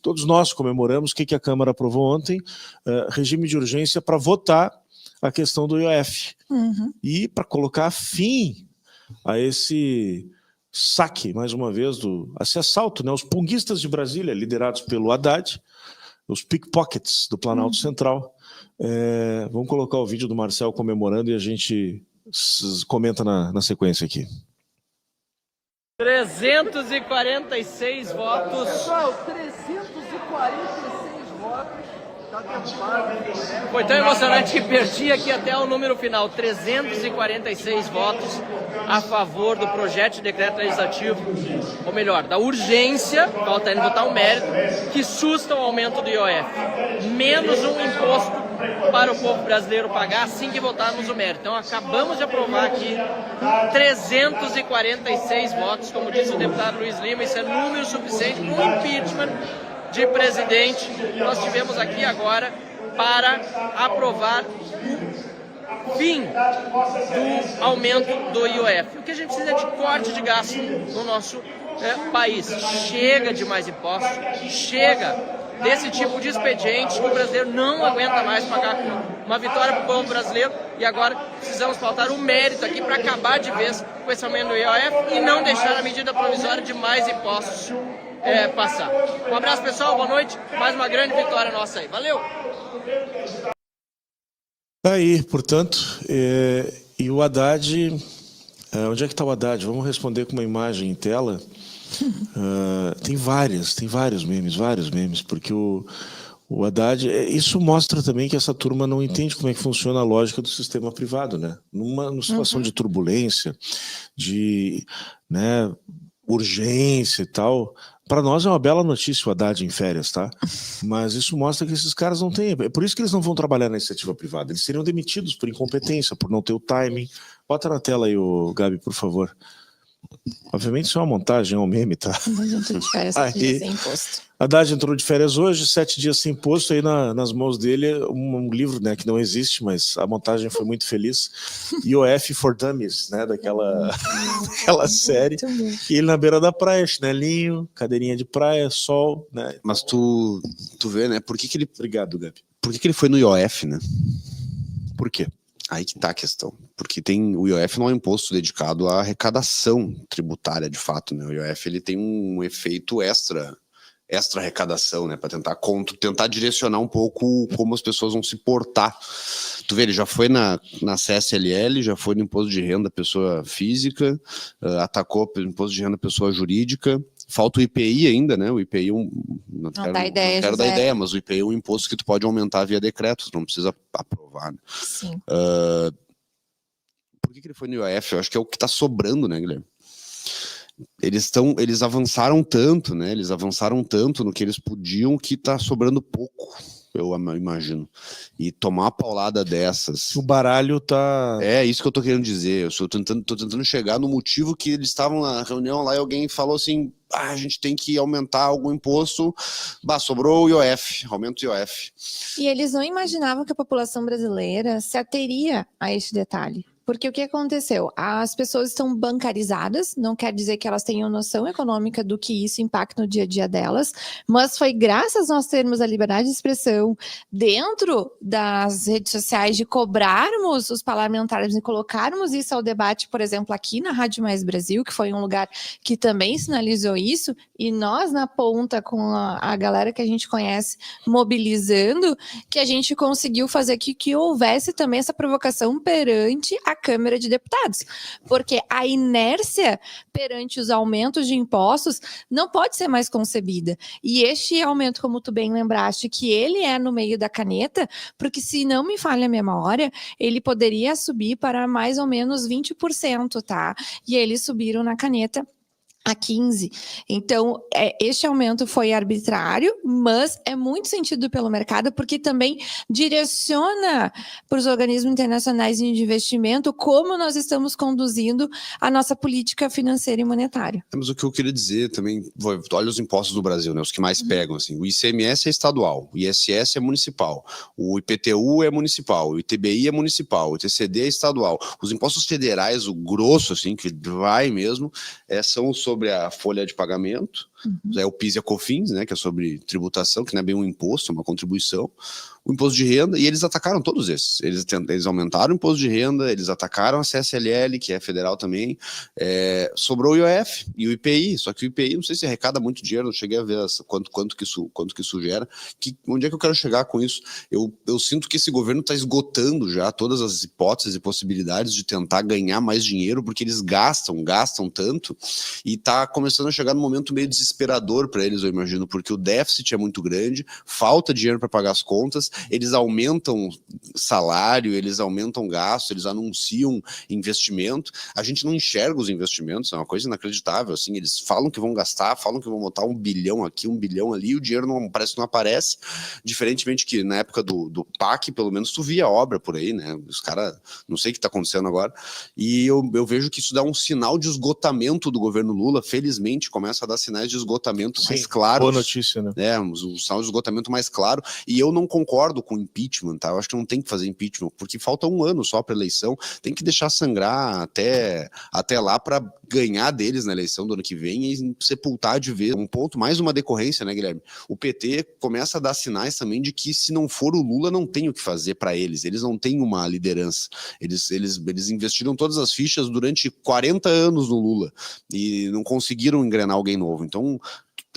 Todos nós comemoramos o que a Câmara aprovou ontem, regime de urgência para votar a questão do IOF. E para colocar fim a esse saque, mais uma vez, esse assalto, né? Os punguistas de Brasília, liderados pelo Haddad, os pickpockets do Planalto Central. Vamos colocar o vídeo do Marcel comemorando e a gente comenta na sequência aqui. 346 votos. Pessoal, 346 votos. Foi tão emocionante que perdi aqui até o número final. 346 votos a favor do projeto de decreto legislativo, ou melhor, da urgência, falta ainda votar um mérito, que susta o aumento do IOF. Menos um imposto para o povo brasileiro pagar assim que votarmos o mérito. Então acabamos de aprovar aqui 346 votos, como disse o deputado Luiz Lima, isso é número suficiente para um impeachment de presidente. Nós tivemos aqui agora para aprovar o fim do aumento do IOF. O que a gente precisa é de corte de gasto no nosso país. Chega de mais impostos, chega desse tipo de expediente que o brasileiro não aguenta mais pagar com uma vitória para o povo brasileiro, e agora precisamos pautar o mérito aqui para acabar de vez com esse aumento do IOF e não deixar a medida provisória de mais impostos passar. Um abraço, pessoal, boa noite, mais uma grande vitória nossa aí, valeu! Aí, portanto, e o Haddad, onde é que está o Haddad? Vamos responder com uma imagem em tela. Tem vários memes, porque o Haddad, isso mostra também que essa turma não entende como é que funciona a lógica do sistema privado, né? Numa situação de turbulência, de urgência e tal. Para nós é uma bela notícia o Haddad em férias, tá? Mas isso mostra que esses caras não têm... É por isso que eles não vão trabalhar na iniciativa privada. Eles seriam demitidos por incompetência, por não ter o timing. Bota na tela aí, Gabi, por favor. Obviamente isso é uma montagem, é um meme, tá? Haddad entrou de férias 7 dias sem imposto. Haddad entrou de férias hoje, 7 dias sem imposto, aí nas mãos dele um livro, né, que não existe, mas a montagem foi muito feliz. IOF for Dummies, né, daquela série. E ele na beira da praia, chinelinho, cadeirinha de praia, sol, né? Mas tu vê, né, por que ele... Obrigado, Gabi. Por que ele foi no IOF, né? Por quê? Aí que tá a questão, porque o IOF não é um imposto dedicado à arrecadação tributária, de fato, né? O IOF ele tem um efeito extra arrecadação, né? Para tentar direcionar um pouco como as pessoas vão se portar. Tu vê, ele já foi na CSLL, já foi no imposto de renda pessoa física, atacou o imposto de renda pessoa jurídica. Falta o IPI ainda, né? O IPI não quero dar ideia, mas o IPI é um imposto que tu pode aumentar via decreto, tu não precisa aprovar, né? Sim. Por que ele foi no IOF? Eu acho que é o que está sobrando, né, Guilherme? Eles avançaram tanto, né? Eles avançaram tanto no que eles podiam que está sobrando pouco, eu imagino. E tomar uma paulada dessas... O baralho tá... É isso que eu tô querendo dizer. Eu tô tentando chegar no motivo que eles estavam na reunião lá e alguém falou assim, a gente tem que aumentar algum imposto, sobrou o IOF, aumenta o IOF. E eles não imaginavam que a população brasileira se ateria a este detalhe. Porque o que aconteceu? As pessoas estão bancarizadas, não quer dizer que elas tenham noção econômica do que isso impacta no dia a dia delas, mas foi graças a nós termos a liberdade de expressão dentro das redes sociais de cobrarmos os parlamentares e colocarmos isso ao debate, por exemplo, aqui na Rádio Mais Brasil, que foi um lugar que também sinalizou isso, e nós na ponta com a galera que a gente conhece mobilizando, que a gente conseguiu fazer que houvesse também essa provocação perante a Câmara de Deputados, porque a inércia perante os aumentos de impostos não pode ser mais concebida, e este aumento, como tu bem lembraste, que ele é no meio da caneta, porque se não me falha a memória, ele poderia subir para mais ou menos 20%, tá? E eles subiram na caneta a 15%. Então, este aumento foi arbitrário, mas é muito sentido pelo mercado, porque também direciona para os organismos internacionais de investimento como nós estamos conduzindo a nossa política financeira e monetária. Mas o que eu queria dizer também, olha os impostos do Brasil, né, os que mais pegam, assim, o ICMS é estadual, o ISS é municipal, o IPTU é municipal, o ITBI é municipal, o ITCD é estadual. Os impostos federais, o grosso, assim, que vai mesmo, são sobre a folha de pagamento, É o PIS e a COFINS, né, que é sobre tributação, que não é bem um imposto, é uma contribuição, o imposto de renda, e eles atacaram todos esses. Eles aumentaram o imposto de renda, eles atacaram a CSLL, que é federal também, sobrou o IOF e o IPI, só que o IPI, não sei se arrecada muito dinheiro, não cheguei a ver quanto que isso gera. Onde é que eu quero chegar com isso? Eu sinto que esse governo está esgotando já todas as hipóteses e possibilidades de tentar ganhar mais dinheiro, porque eles gastam tanto, e está começando a chegar num momento meio desesperador para eles, eu imagino, porque o déficit é muito grande, falta dinheiro para pagar as contas, eles aumentam salário, eles aumentam gasto, eles anunciam investimento, a gente não enxerga os investimentos, é uma coisa inacreditável, assim, eles falam que vão gastar, falam que vão botar 1 bilhão aqui, 1 bilhão ali, e o dinheiro parece que não aparece, diferentemente que na época do PAC, pelo menos tu via obra por aí, né, os caras, não sei o que está acontecendo agora, e eu vejo que isso dá um sinal de esgotamento do governo Lula, felizmente começa a dar sinais de esgotamento mais claros. Boa notícia, né? Um sinal de esgotamento mais claro, e eu não concordo com impeachment, tá? Eu acho que não tem que fazer impeachment, porque falta 1 ano só para eleição, tem que deixar sangrar até lá para ganhar deles na eleição do ano que vem e sepultar de vez. Um ponto, mais uma decorrência, né, Guilherme? O PT começa a dar sinais também de que se não for o Lula, não tem o que fazer para eles não têm uma liderança, eles investiram todas as fichas durante 40 anos no Lula e não conseguiram engrenar alguém novo, então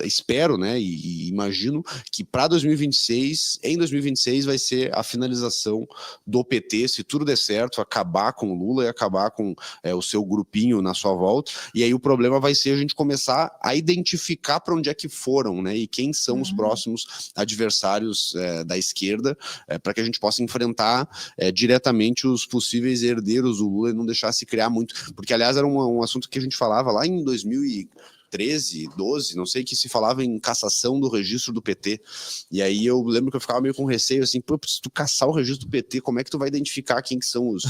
espero, né, e imagino que para 2026, em 2026 vai ser a finalização do PT, se tudo der certo, acabar com o Lula e acabar com o seu grupinho na sua volta, e aí o problema vai ser a gente começar a identificar para onde é que foram, né, e quem são os próximos adversários da esquerda, para que a gente possa enfrentar diretamente os possíveis herdeiros do Lula e não deixar se criar muito, porque aliás era um assunto que a gente falava lá em 2013, 12, não sei, que se falava em cassação do registro do PT, e aí eu lembro que eu ficava meio com receio, assim, pô, se tu caçar o registro do PT, como é que tu vai identificar quem que são os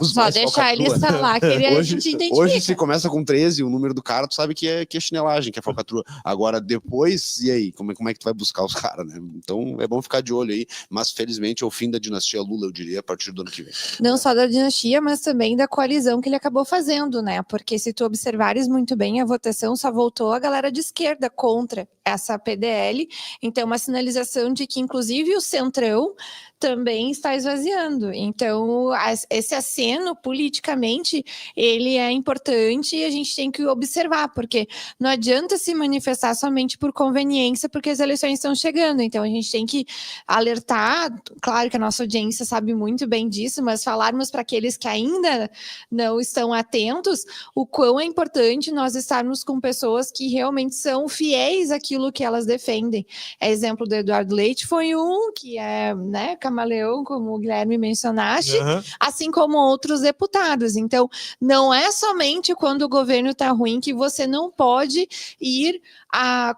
só deixar ele falar que ele hoje, te identifica. Hoje se começa com 13, o número do cara, tu sabe que é chinelagem, que é falcatrua. Agora, depois, e aí? Como é que tu vai buscar os caras, né? Então, é bom ficar de olho aí, mas felizmente é o fim da dinastia Lula, eu diria, a partir do ano que vem. Não só da dinastia, mas também da coalizão que ele acabou fazendo, né? Porque se tu observares muito bem, a votação só voltou a galera de esquerda contra essa PDL, então uma sinalização de que inclusive o Centrão também está esvaziando. Então, esse aceno, politicamente, ele é importante e a gente tem que observar, porque não adianta se manifestar somente por conveniência, porque as eleições estão chegando. Então, a gente tem que alertar, claro que a nossa audiência sabe muito bem disso, mas falarmos para aqueles que ainda não estão atentos, o quão é importante nós estarmos com pessoas que realmente são fiéis àquilo que elas defendem. Exemplo do Eduardo Leite foi um que é, né, camaleão, como o Guilherme mencionaste, assim como outros deputados. Então, não é somente quando o governo está ruim que você não pode ir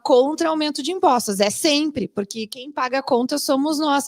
contra aumento de impostos. É sempre, porque quem paga a conta somos nós.